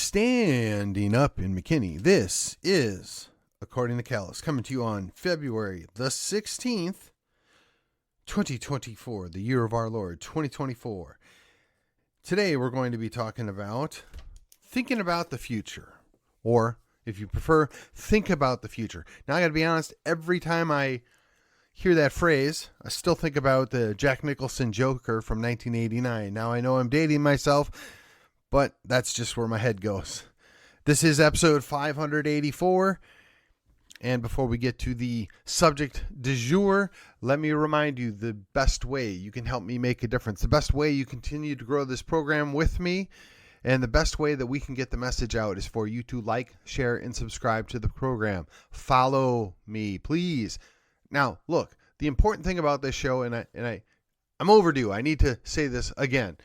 Standing up in McKinney. This is According to Callus, coming to you on February the 16th, 2024, the year of our Lord, 2024. Today we're going to be talking about thinking about the future, or if you prefer, think about the future. Now I gotta be honest, every time I hear that phrase, I still think about the Jack Nicholson Joker from 1989. Now I know I'm dating myself, but that's just where my head goes. This is episode 584. And before we get to the subject du jour, let me remind you the best way you can help me make a difference, the best way you continue to grow this program with me, and the best way that we can get the message out is for you to like, share, and subscribe to the program. Follow me, please. Now, look, the important thing about this show, I'm overdue. I need to say this again.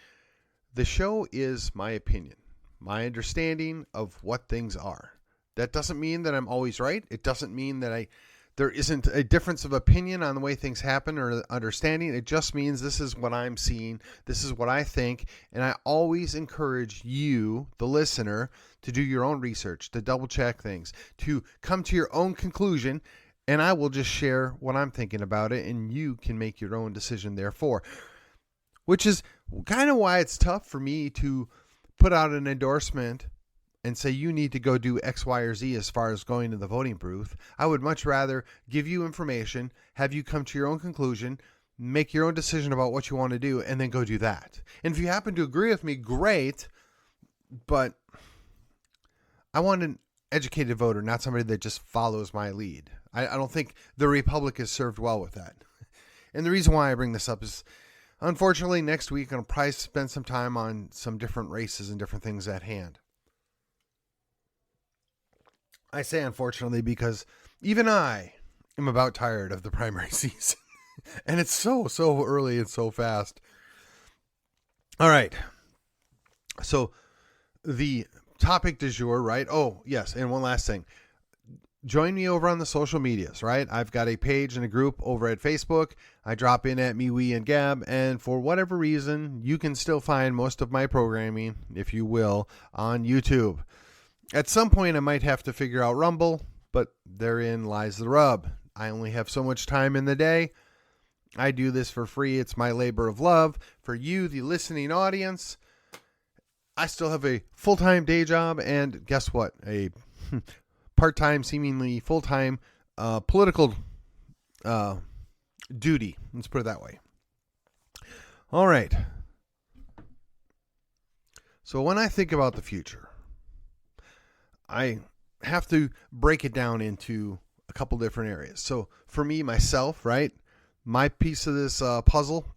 The show is my opinion, my understanding of what things are. That doesn't mean that I'm always right. It doesn't mean that there isn't a difference of opinion on the way things happen or understanding. It just means this is what I'm seeing. This is what I think. And I always encourage you, the listener, to do your own research, to double check things, to come to your own conclusion. And I will just share what I'm thinking about it, and you can make your own decision therefore. Which is kind of why it's tough for me to put out an endorsement and say you need to go do X, Y, or Z as far as going to the voting booth. I would much rather give you information, have you come to your own conclusion, make your own decision about what you want to do, and then go do that. And if you happen to agree with me, great, but I want an educated voter, not somebody that just follows my lead. I don't think the Republic is served well with that. And the reason why I bring this up is, unfortunately, next week I'm going to probably spend some time on some different races and different things at hand. I say unfortunately because even I am about tired of the primary season. And it's so early and so fast. All right. So the topic du jour, right? Oh, yes. And one last thing. Join me over on the social medias, right? I've got a page and a group over at Facebook. I drop in at MeWe and Gab, and for whatever reason, you can still find most of my programming, if you will, on YouTube. At some point, I might have to figure out Rumble, but therein lies the rub. I only have so much time in the day. I do this for free. It's my labor of love. For you, the listening audience, I still have a full-time day job, and guess what? A part-time, seemingly full-time political duty. Let's put it that way. All right. So when I think about the future, I have to break it down into a couple different areas. So for me, myself, right, my piece of this puzzle,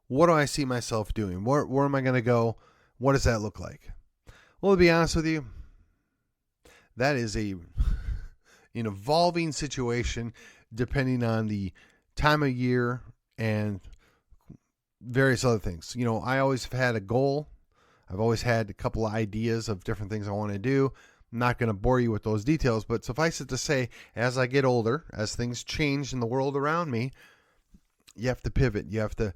what do I see myself doing? Where am I going to go? What does that look like? Well, to be honest with you, that is an evolving situation depending on the time of year and various other things. You know, I always have had a goal. I've always had a couple of ideas of different things I want to do. I'm not going to bore you with those details, but suffice it to say, as I get older, as things change in the world around me, you have to pivot. You have to,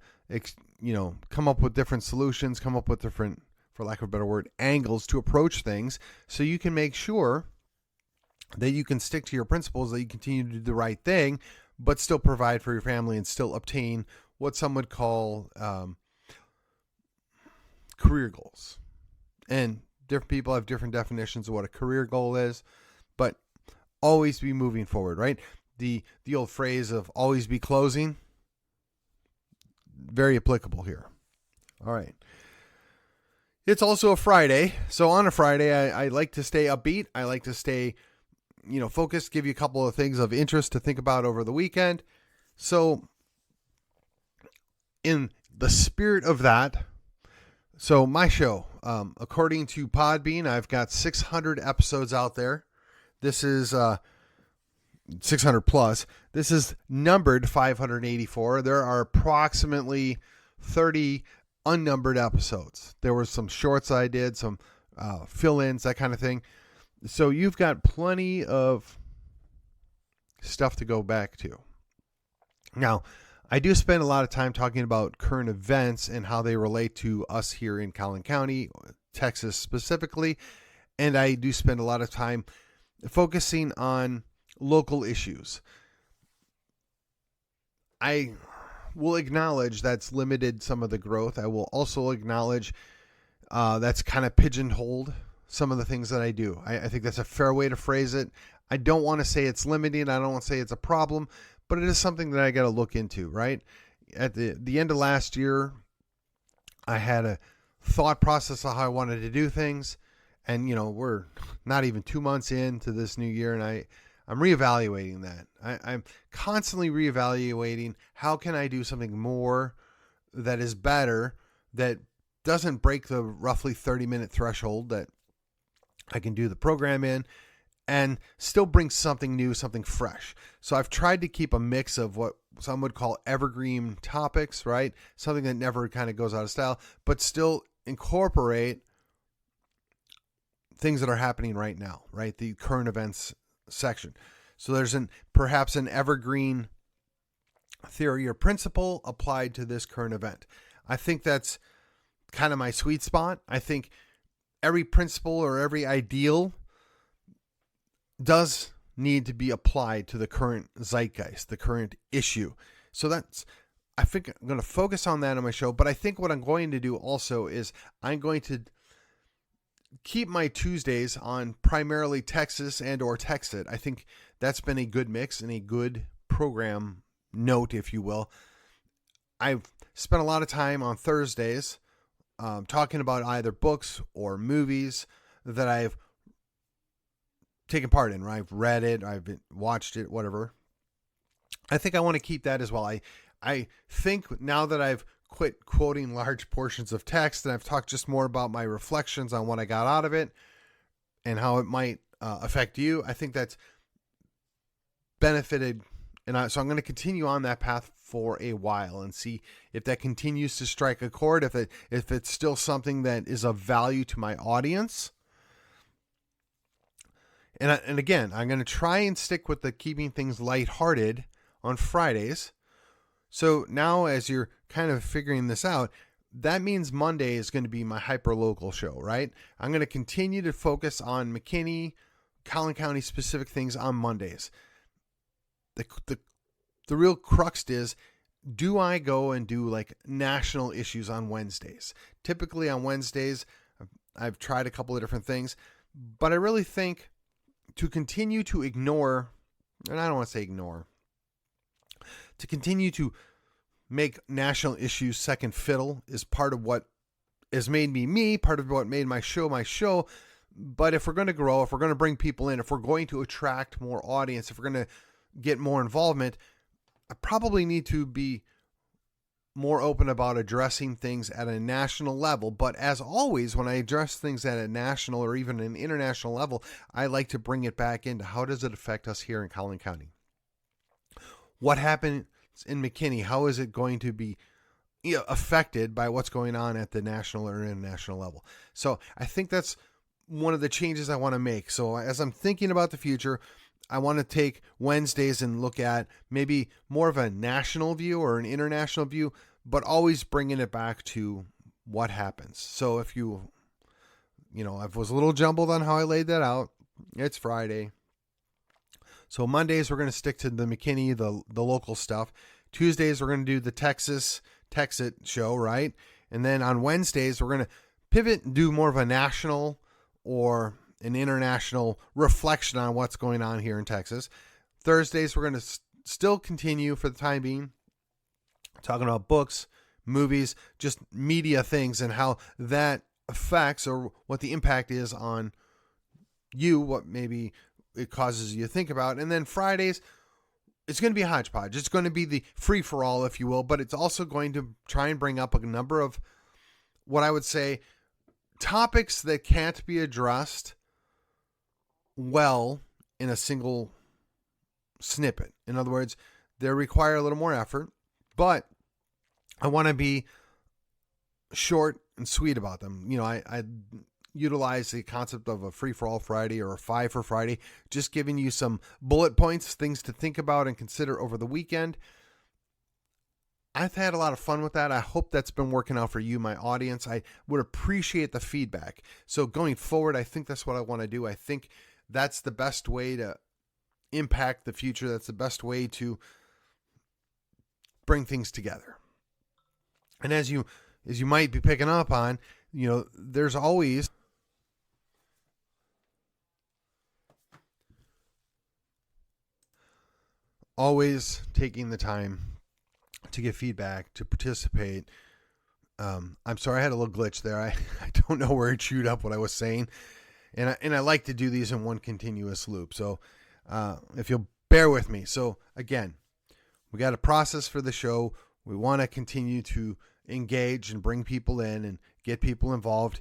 come up with different solutions, come up with different, for lack of a better word, angles to approach things so you can make sure that you can stick to your principles, that you continue to do the right thing, but still provide for your family and still obtain what some would call career goals. And different people have different definitions of what a career goal is, but always be moving forward, right? The old phrase of always be closing, very applicable here. All right. It's also a Friday. So on a Friday, I like to stay upbeat. I like to stay, focused, give you a couple of things of interest to think about over the weekend. So in the spirit of that, so my show, according to Podbean, I've got 600 episodes out there. This is 600 plus. This is numbered 584. There are approximately 30 unnumbered episodes. There were some shorts I did, some fill-ins, that kind of thing. So you've got plenty of stuff to go back to. Now, I do spend a lot of time talking about current events and how they relate to us here in Collin County, Texas specifically, and I do spend a lot of time focusing on local issues. I will acknowledge that's limited some of the growth. I will also acknowledge that's kind of pigeonholed some of the things that I do. I think that's a fair way to phrase it. I don't want to say it's limiting. I don't want to say it's a problem, but it is something that I got to look into, right? At the end of last year, I had a thought process of how I wanted to do things. And, we're not even 2 months into this new year, and I'm reevaluating that. I'm constantly reevaluating how can I do something more that is better, that doesn't break the roughly 30-minute threshold that I can do the program in, and still bring something new, something fresh. So I've tried to keep a mix of what some would call evergreen topics, right? Something that never kind of goes out of style, but still incorporate things that are happening right now, right? The current events section. So there's perhaps an evergreen theory or principle applied to this current event. I think that's kind of my sweet spot. I think every principle or every ideal does need to be applied to the current zeitgeist, the current issue. So I think I'm going to focus on that on my show, but I think what I'm going to do also is I'm going to keep my Tuesdays on primarily Texas and or Tex-It. I think that's been a good mix and a good program note, if you will. I've spent a lot of time on Thursdays talking about either books or movies that I've taken part in, right? I've read it, I've watched it, whatever. I think I want to keep that as well. I think now that I've quit quoting large portions of text and I've talked just more about my reflections on what I got out of it and how it might affect you, I think that's benefited. So I'm going to continue on that path for a while and see if that continues to strike a chord, if it's still something that is of value to my audience. And again, I'm going to try and stick with the keeping things lighthearted on Fridays. So now as you're kind of figuring this out, that means Monday is going to be my hyper-local show, right? I'm going to continue to focus on McKinney, Collin County specific things on Mondays. The real crux is, do I go and do like national issues on Wednesdays? Typically on Wednesdays, I've tried a couple of different things, but I really think to continue to ignore, and I don't want to say ignore, to continue to make national issues second fiddle is part of what has made me, part of what made my show. But if we're going to grow, if we're going to bring people in, if we're going to attract more audience, if we're going to get more involvement, I probably need to be more open about addressing things at a national level. But as always, when I address things at a national or even an international level, I like to bring it back into how does it affect us here in Collin County? What happened in McKinney? How is it going to be affected by what's going on at the national or international level? So I think that's one of the changes I want to make. So as I'm thinking about the future, I want to take Wednesdays and look at maybe more of a national view or an international view, but always bringing it back to what happens. So if I was a little jumbled on how I laid that out. It's Friday. So Mondays, we're going to stick to the McKinney, the local stuff. Tuesdays, we're going to do the Tex-It show, right? And then on Wednesdays, we're going to pivot and do more of a national or an international reflection on what's going on here in Texas. Thursdays, we're going to still continue for the time being talking about books, movies, just media things and how that affects or what the impact is on you, what maybe it causes you to think about. And then Fridays, it's going to be a hodgepodge. It's going to be the free-for-all, if you will, but it's also going to try and bring up a number of what I would say topics that can't be addressed well in a single snippet. In other words, they require a little more effort, but I want to be short and sweet about them. I utilize the concept of a free-for-all Friday or a 5 for Friday, just giving you some bullet points, things to think about and consider over the weekend. I've had a lot of fun with that. I hope that's been working out for you, my audience. I would appreciate the feedback. So going forward, I think that's what I want to do. I think that's the best way to impact the future. That's the best way to bring things together. And as you might be picking up on, there's always taking the time to give feedback, to participate. I'm sorry, I had a little glitch there. I don't know where it chewed up what I was saying. And I like to do these in one continuous loop. So if you'll bear with me. So again, we got a process for the show. We want to continue to engage and bring people in and get people involved.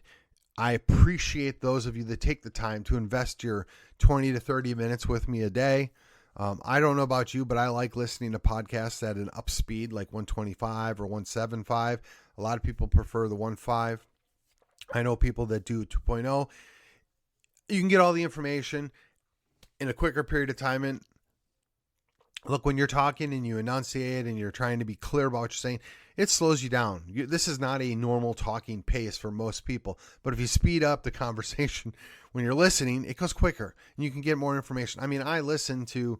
I appreciate those of you that take the time to invest your 20 to 30 minutes with me a day. I don't know about you, but I like listening to podcasts at an up speed like 125 or 175. A lot of people prefer the 1.5. I know people that do 2.0. You can get all the information in a quicker period of time. And look, when you're talking and you enunciate and you're trying to be clear about what you're saying, it slows you down. This is not a normal talking pace for most people. But if you speed up the conversation when you're listening, it goes quicker and you can get more information. I mean, I listen to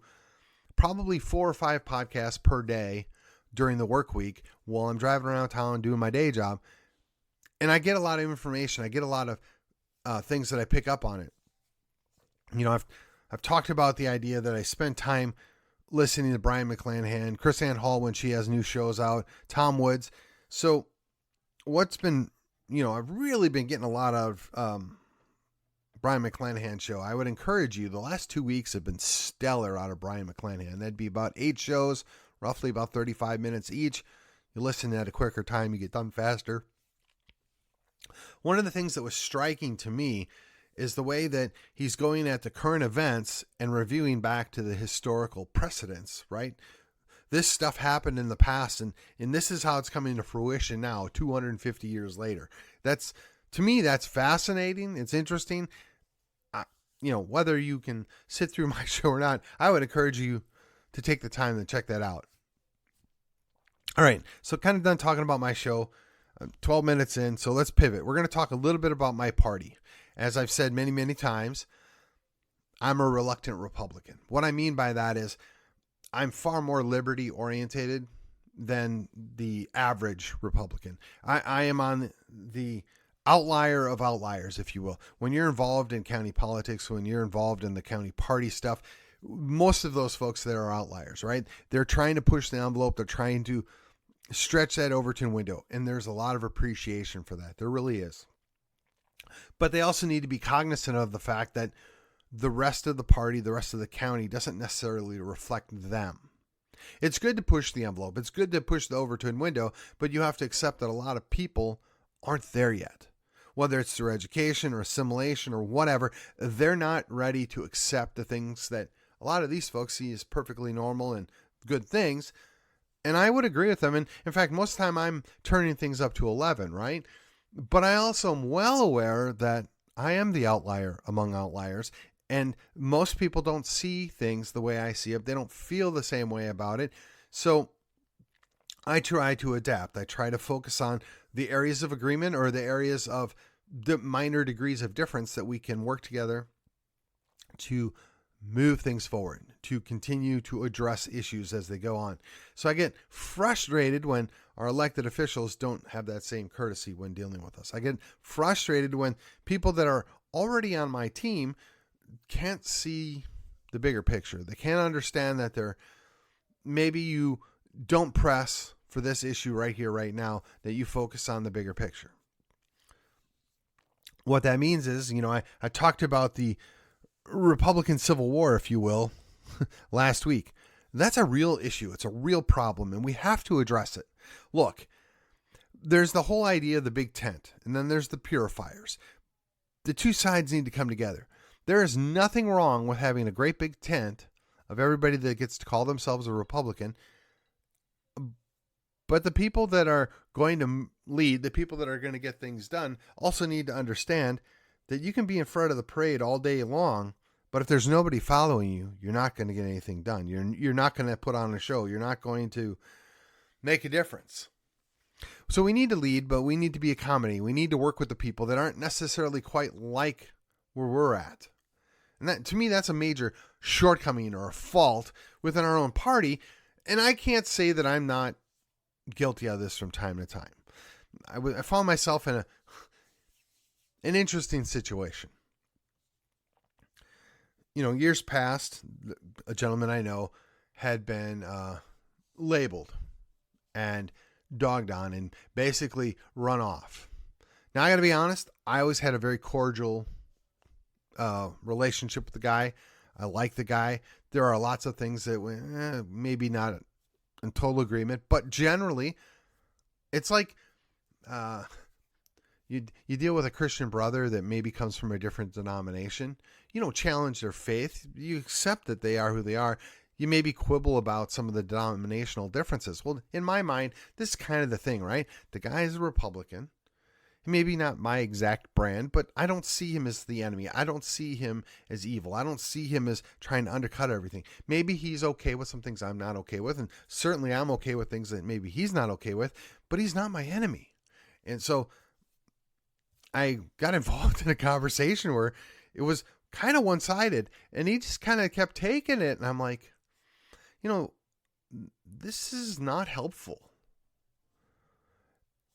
probably 4 or 5 podcasts per day during the work week while I'm driving around town doing my day job. And I get a lot of information. I get a lot of things that I pick up on it. I've talked about the idea that I spend time listening to Brian McClanahan, Chris Ann Hall when she has new shows out, Tom Woods. So what's been, I've really been getting a lot of Brian McClanahan show. I would encourage you, the last 2 weeks have been stellar out of Brian McClanahan. That'd be about 8 shows, roughly about 35 minutes each. You listen at a quicker time, you get done faster. One of the things that was striking to me is the way that he's going at the current events and reviewing back to the historical precedents, right? This stuff happened in the past, and this is how it's coming to fruition now, 250 years later. To me, that's fascinating. It's interesting. Whether you can sit through my show or not, I would encourage you to take the time to check that out. All right, so kind of done talking about my show. 12 minutes in, so let's pivot. We're going to talk a little bit about my party. As I've said many, many times, I'm a reluctant Republican. What I mean by that is I'm far more liberty orientated than the average Republican. I am on the outlier of outliers, if you will. When you're involved in county politics, when you're involved in the county party stuff, most of those folks there are outliers, right? They're trying to push the envelope. They're trying to stretch that Overton window. And there's a lot of appreciation for that. There really is. But they also need to be cognizant of the fact that the rest of the party, the rest of the county doesn't necessarily reflect them. It's good to push the envelope. It's good to push the Overton window, but you have to accept that a lot of people aren't there yet. Whether it's through education or assimilation or whatever, they're not ready to accept the things that a lot of these folks see as perfectly normal and good things. And I would agree with them. And in fact, most of the time I'm turning things up to 11, right? But I also am well aware that I am the outlier among outliers. And most people don't see things the way I see it. They don't feel the same way about it. So I try to adapt. I try to focus on the areas of agreement or the areas of the minor degrees of difference that we can work together to move things forward, to continue to address issues as they go on. So I get frustrated when our elected officials don't have that same courtesy when dealing with us. I get frustrated when people that are already on my team can't see the bigger picture. They can't understand that maybe you don't press for this issue right here, right now, that you focus on the bigger picture. What that means is, I talked about the Republican Civil War, if you will, last week. That's a real issue. It's a real problem, and we have to address it. Look, there's the whole idea of the big tent, and then there's the purifiers. The two sides need to come together. There is nothing wrong with having a great big tent of everybody that gets to call themselves a Republican, but the people that are going to lead, the people that are going to get things done, also need to understand that you can be in front of the parade all day long, but if there's nobody following you, you're not going to get anything done. You're not going to put on a show. You're not going to make a difference. So we need to lead, but we need to be accommodating. We need to work with the people that aren't necessarily quite like where we're at. And that, to me, that's a major shortcoming or a fault within our own party. And I can't say that I'm not guilty of this from time to time. I found myself in an interesting situation. Years past, a gentleman I know had been labeled and dogged on and basically run off. Now, I got to be honest, I always had a very cordial relationship with the guy. I like the guy. There are lots of things that maybe not in total agreement, but generally, it's like you deal with a Christian brother that maybe comes from a different denomination. You don't challenge their faith. You accept that they are who they are. You maybe quibble about some of the denominational differences. Well, in my mind, this is kind of the thing, right? The guy is a Republican. Maybe not my exact brand, but I don't see him as the enemy. I don't see him as evil. I don't see him as trying to undercut everything. Maybe he's okay with some things I'm not okay with, and certainly I'm okay with things that maybe he's not okay with, but he's not my enemy. And so I got involved in a conversation where it was kind of one-sided, and he just kind of kept taking it, and I'm like, this is not helpful.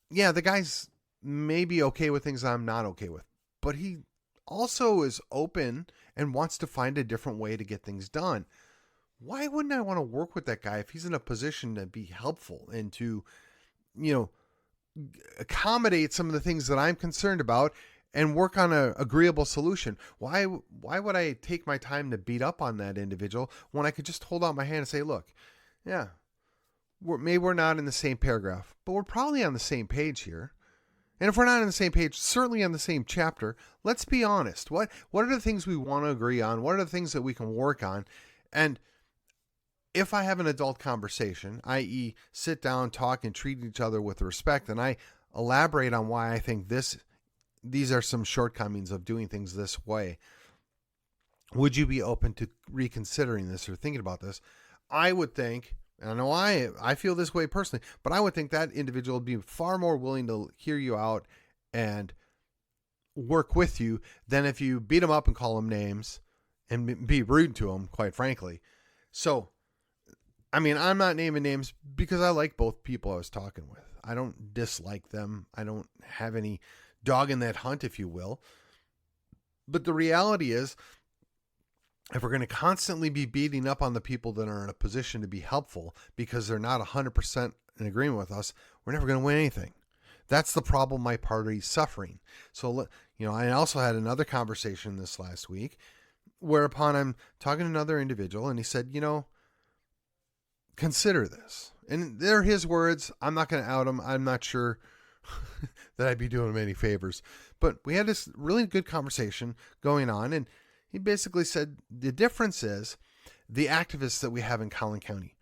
Yeah, the guy's maybe okay with things I'm not okay with, but he also is open and wants to find a different way to get things done. Why wouldn't I want to work with that guy if he's in a position to be helpful and to, accommodate some of the things that I'm concerned about and work on an agreeable solution? Why would I take my time to beat up on that individual when I could just hold out my hand and say, look, yeah, maybe we're not in the same paragraph, but we're probably on the same page here. And if we're not on the same page, certainly on the same chapter, let's be honest. What are the things we want to agree on? What are the things that we can work on? And if I have an adult conversation, i.e. sit down, talk, and treat each other with respect, and I elaborate on why I think these are some shortcomings of doing things this way, would you be open to reconsidering this or thinking about this? I would think, and I know I feel this way personally, but I would think that individual would be far more willing to hear you out and work with you than if you beat them up and call them names and be rude to them, quite frankly. So, I'm not naming names because I like both people I was talking with. I don't dislike them. I don't have any dog in that hunt, if you will. But the reality is, if we're going to constantly be beating up on the people that are in a position to be helpful because they're not 100% in agreement with us, we're never going to win anything. That's the problem my party's suffering. So, I also had another conversation this last week whereupon I'm talking to another individual and he said, consider this. And they're his words. I'm not going to out him. I'm not sure that I'd be doing him any favors. But we had this really good conversation going on, and he basically said the difference is the activists that we have in Collin County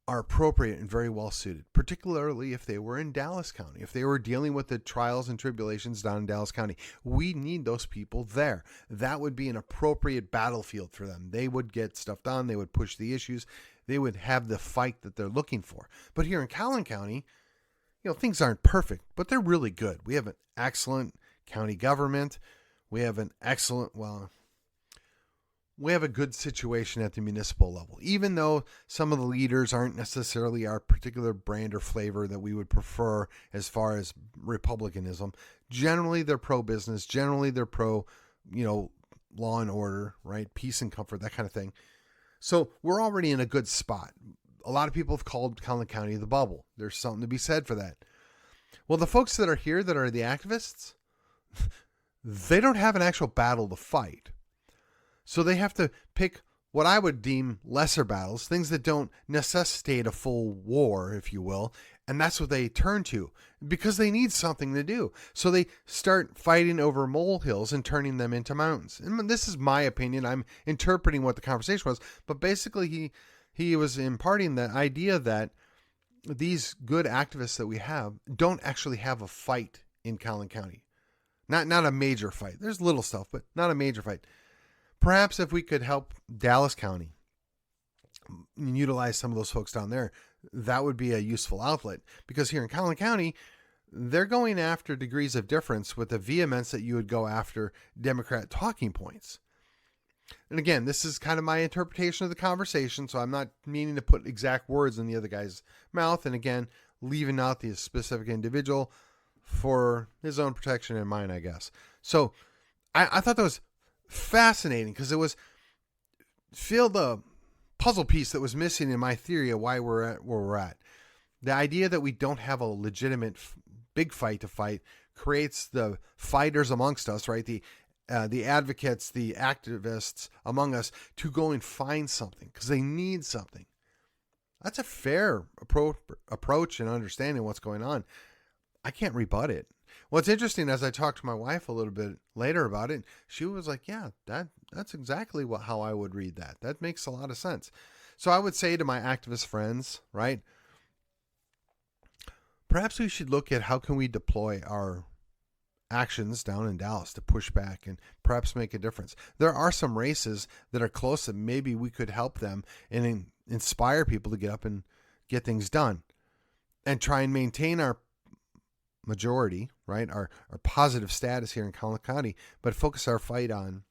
are appropriate and very well suited, particularly if they were in Dallas County, if they were dealing with the trials and tribulations down in Dallas County. We need those people there. That would be an appropriate battlefield for them. They would get stuff done. They would push the issues. They would have the fight that they're looking for. But here in Collin County, things aren't perfect, but they're really good. We have an excellent county government. We have we have a good situation at the municipal level, even though some of the leaders aren't necessarily our particular brand or flavor that we would prefer as far as republicanism. Generally, they're pro-business. Generally, they're pro, law and order, right? Peace and comfort, that kind of thing. So we're already in a good spot. A lot of people have called Collin County the bubble. There's something to be said for that. Well, the folks that are here that are the activists, they don't have an actual battle to fight. So they have to pick what I would deem lesser battles, things that don't necessitate a full war, if you will. And that's what they turn to because they need something to do. So they start fighting over molehills and turning them into mountains. And this is my opinion. I'm interpreting what the conversation was. But basically, he was imparting the idea that these good activists that we have don't actually have a fight in Collin County. Not a major fight. There's little stuff, but not a major fight. Perhaps if we could help Dallas County and utilize some of those folks down there, that would be a useful outlet. Because here in Collin County, they're going after degrees of difference with the vehemence that you would go after Democrat talking points. And again, this is kind of my interpretation of the conversation, so I'm not meaning to put exact words in the other guy's mouth. And again, leaving out the specific individual for his own protection and mine, I guess. So I thought that was fascinating because it was the puzzle piece that was missing in my theory of why we're at where we're at. The idea that we don't have a legitimate big fight to fight creates the fighters amongst us, right? The advocates, the activists among us to go and find something because they need something. That's a fair approach and understanding what's going on. I can't rebut it. What's interesting, as I talked to my wife a little bit later about it, she was like, yeah, that's exactly how I would read that. That makes a lot of sense. So I would say to my activist friends, right, perhaps we should look at how can we deploy our actions down in Dallas to push back and perhaps make a difference. There are some races that are close that maybe we could help them and inspire people to get up and get things done and try and maintain our majority, right? Our positive status here in Collin County, but focus our fight on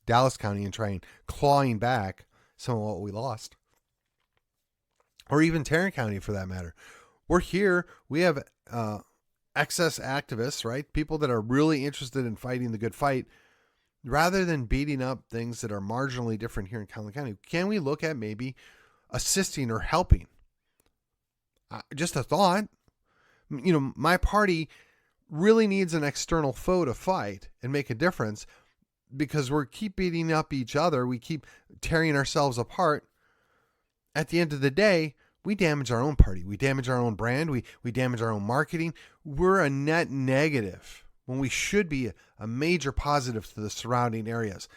Dallas County and try and clawing back some of what we lost. Or even Tarrant County for that matter. We're here. We have excess activists, right? People that are really interested in fighting the good fight rather than beating up things that are marginally different here in Collin County. Can we look at maybe assisting or helping? Just a thought. You know, my party really needs an external foe to fight and make a difference because we keep beating up each other. We keep tearing ourselves apart. At the end of the day, we damage our own party. We damage our own brand. We damage our own marketing. We're a net negative when we should be a major positive to the surrounding areas.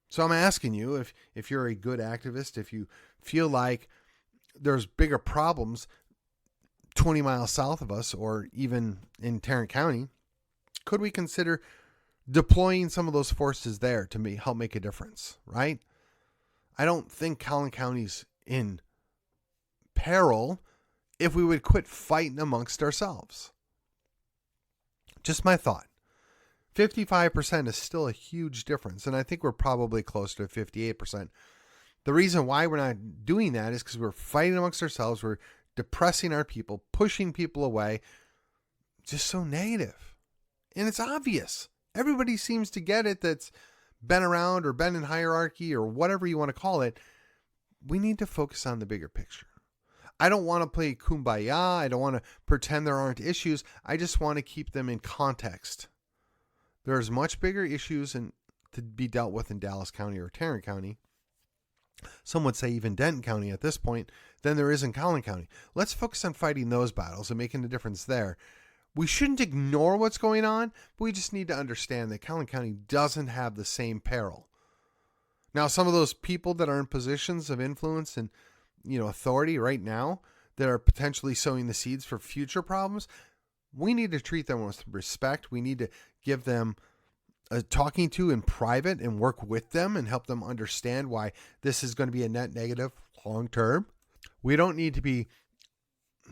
So I'm asking you, if you're a good activist, if you feel like there's bigger problems 20 miles south of us or even in Tarrant County, could we consider deploying some of those forces there to help make a difference, right? I don't think Collin County's in peril if we would quit fighting amongst ourselves. Just my thought. 55% is still a huge difference, and I think we're probably closer to 58%. The reason why we're not doing that is because we're fighting amongst ourselves. We're depressing our people, pushing people away, just so negative. And it's obvious. Everybody seems to get it that's been around or been in hierarchy or whatever you want to call it. We need to focus on the bigger picture. I don't want to play kumbaya. I don't want to pretend there aren't issues. I just want to keep them in context. There's much bigger issues to be dealt with in Dallas County or Tarrant County. Some would say even Denton County at this point, than there is in Collin County. Let's focus on fighting those battles and making a difference there. We shouldn't ignore what's going on, but we just need to understand that Collin County doesn't have the same peril. Now, some of those people that are in positions of influence and authority right now that are potentially sowing the seeds for future problems, we need to treat them with respect. We need to give them a talking to in private and work with them and help them understand why this is going to be a net negative long term. We don't need to be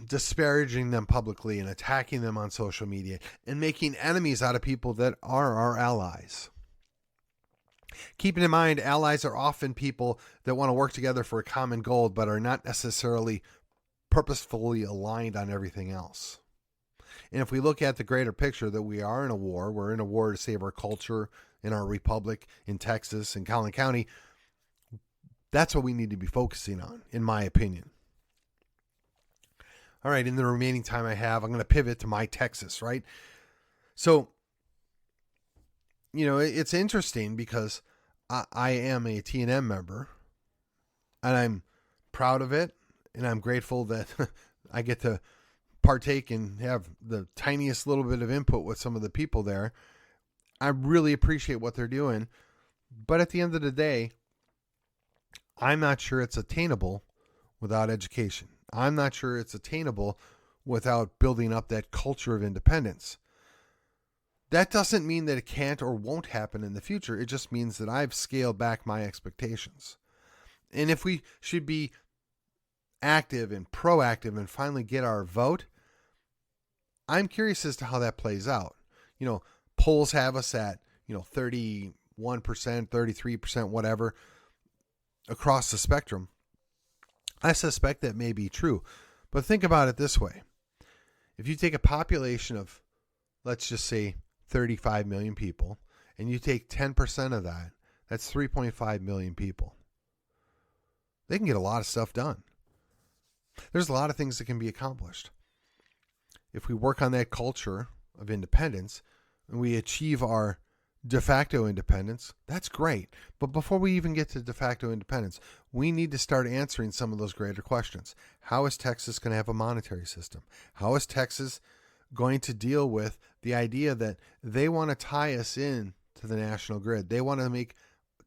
disparaging them publicly and attacking them on social media and making enemies out of people that are our allies. Keeping in mind, allies are often people that want to work together for a common goal, but are not necessarily purposefully aligned on everything else. And if we look at the greater picture that we are in a war, we're in a war to save our culture in our republic, in Texas, in Collin County, that's what we need to be focusing on, in my opinion. All right, in the remaining time I have, I'm going to pivot to my Texas, right? So, it's interesting because I am a TNM member, and I'm proud of it, and I'm grateful that I get to partake and have the tiniest little bit of input with some of the people there. I really appreciate what they're doing, but at the end of the day, I'm not sure it's attainable without education. I'm not sure it's attainable without building up that culture of independence. That doesn't mean that it can't or won't happen in the future. It just means that I've scaled back my expectations. And if we should be active and proactive and finally get our vote, I'm curious as to how that plays out. Polls have us at, 31%, 33%, whatever, across the spectrum. I suspect that may be true. But think about it this way. If you take a population of, let's just say, 35 million people, and you take 10% of that, that's 3.5 million people. They can get a lot of stuff done. There's a lot of things that can be accomplished. If we work on that culture of independence and we achieve our de facto independence, that's great. But before we even get to de facto independence, we need to start answering some of those greater questions. How is Texas going to have a monetary system? How is Texas going to deal with the idea that they want to tie us in to the national grid? They want to make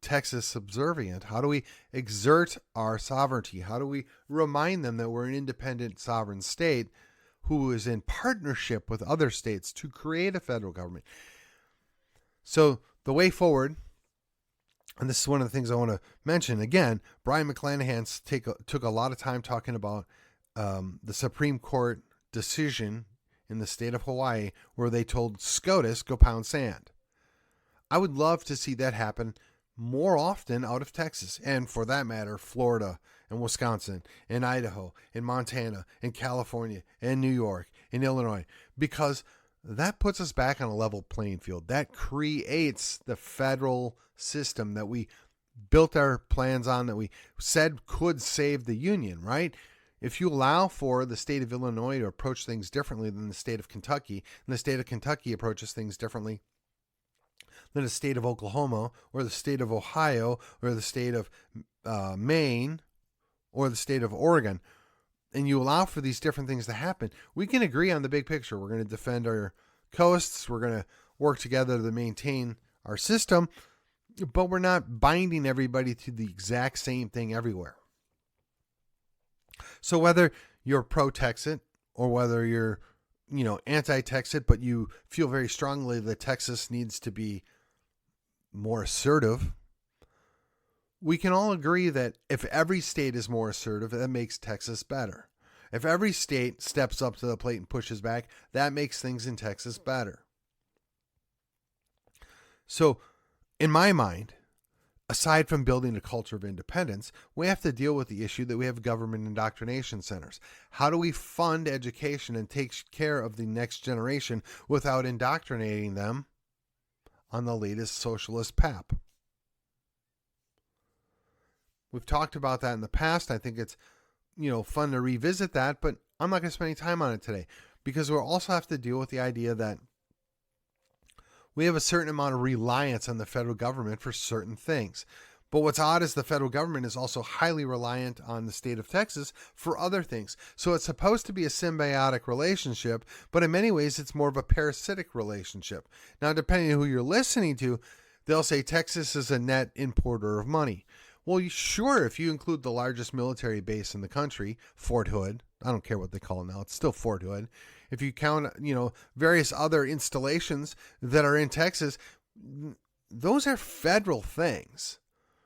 Texas subservient. How do we exert our sovereignty? How do we remind them that we're an independent sovereign state who is in partnership with other states to create a federal government? So the way forward, and this is one of the things I want to mention again, Brian McClanahan took a lot of time talking about the Supreme Court decision in the state of Hawaii where they told SCOTUS, go pound sand. I would love to see that happen more often out of Texas, and for that matter, Florida and Wisconsin and Idaho and Montana and California and New York and Illinois, because that puts us back on a level playing field. That creates the federal system that we built our plans on, that we said could save the union, right? If you allow for the state of Illinois to approach things differently than the state of Kentucky, and the state of Kentucky approaches things differently than the state of Oklahoma or the state of Ohio or the state of Maine or the state of Oregon, and you allow for these different things to happen, we can agree on the big picture. We're going to defend our coasts. We're going to work together to maintain our system, but we're not binding everybody to the exact same thing everywhere. So whether you're pro-Texit or whether you're, anti-Texit, but you feel very strongly that Texas needs to be more assertive, we can all agree that if every state is more assertive, that makes Texas better. If every state steps up to the plate and pushes back, that makes things in Texas better. So, in my mind, aside from building a culture of independence, we have to deal with the issue that we have government indoctrination centers. How do we fund education and take care of the next generation without indoctrinating them on the latest socialist pap? We've talked about that in the past. I think it's, fun to revisit that, but I'm not going to spend any time on it today because we'll also have to deal with the idea that we have a certain amount of reliance on the federal government for certain things. But what's odd is the federal government is also highly reliant on the state of Texas for other things. So it's supposed to be a symbiotic relationship, but in many ways it's more of a parasitic relationship. Now, depending on who you're listening to, they'll say Texas is a net importer of money. Well, sure, if you include the largest military base in the country, Fort Hood, I don't care what they call it now, it's still Fort Hood. If you count, various other installations that are in Texas, those are federal things.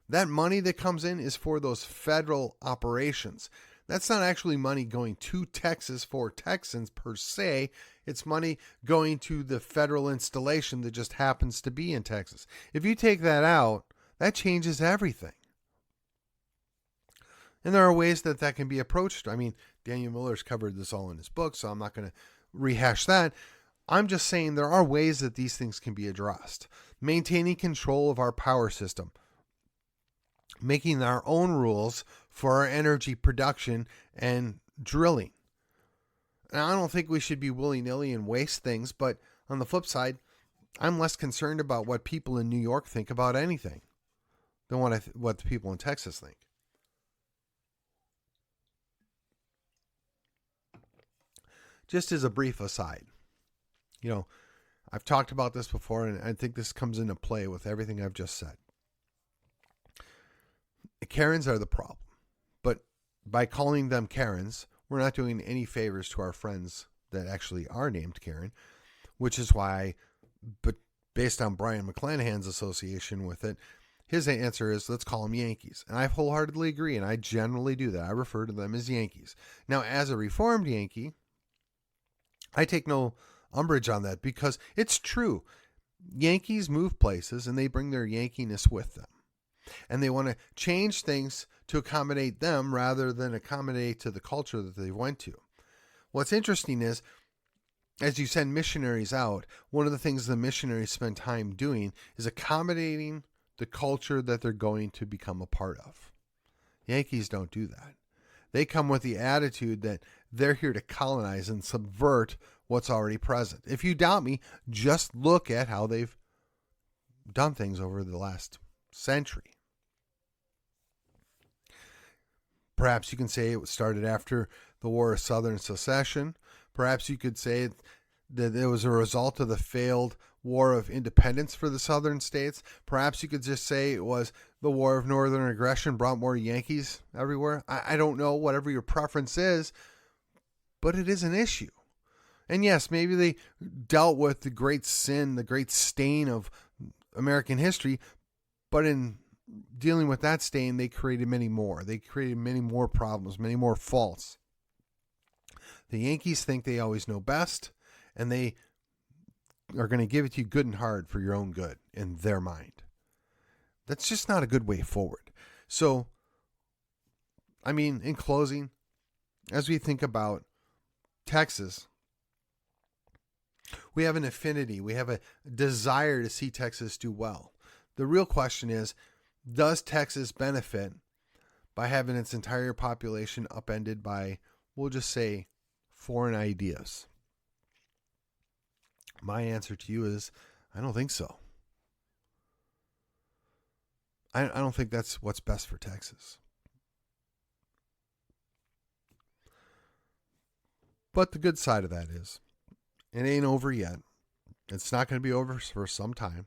That money that comes in is for those federal operations. That's not actually money going to Texas for Texans per se. It's money going to the federal installation that just happens to be in Texas. If you take that out, that changes everything. And there are ways that can be approached. I mean, Daniel Miller's covered this all in his book, so I'm not going to rehash that. I'm just saying there are ways that these things can be addressed. Maintaining control of our power system. Making our own rules for our energy production and drilling. And I don't think we should be willy-nilly and waste things, but on the flip side, I'm less concerned about what people in New York think about anything than what the people in Texas think. Just as a brief aside, I've talked about this before, and I think this comes into play with everything I've just said. Karens are the problem, but by calling them Karens, we're not doing any favors to our friends that actually are named Karen, which is why, but based on Brian McClanahan's association with it, His answer is, let's call them Yankees. And I wholeheartedly agree, and I generally do that. I refer to them as Yankees. Now, as a Reformed Yankee, I take no umbrage on that because it's true. Yankees move places and they bring their Yankiness with them. And they want to change things to accommodate them rather than accommodate to the culture that they went to. What's interesting is, as you send missionaries out, one of the things the missionaries spend time doing is accommodating the culture that they're going to become a part of. Yankees don't do that. They come with the attitude that they're here to colonize and subvert what's already present. If you doubt me, just look at how they've done things over the last century. Perhaps you can say it started after the War of Southern Secession. Perhaps you could say that it was a result of the failed War of Independence for the Southern states. Perhaps you could just say it was the War of Northern Aggression brought more Yankees everywhere. I don't know, whatever your preference is, but it is an issue. And yes, maybe they dealt with the great sin, the great stain of American history, but in dealing with that stain, they created many more. They created many more problems, many more faults. The Yankees think they always know best, and they are going to give it to you good and hard for your own good in their mind. That's just not a good way forward. So, I mean, in closing, as we think about Texas, we have an affinity. We have a desire to see Texas do well. The real question is, does Texas benefit by having its entire population upended by, we'll just say, foreign ideas? My answer to you is, I don't think so. I don't think that's what's best for Texas. But the good side of that is, it ain't over yet. It's not going to be over for some time.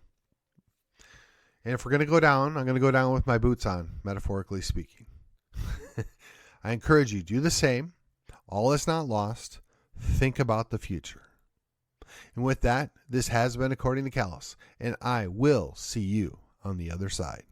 And if we're going to go down, I'm going to go down with my boots on, metaphorically speaking. I encourage you, do the same. All is not lost. Think about the future. And with that, this has been According to Callus, and I will see you on the other side.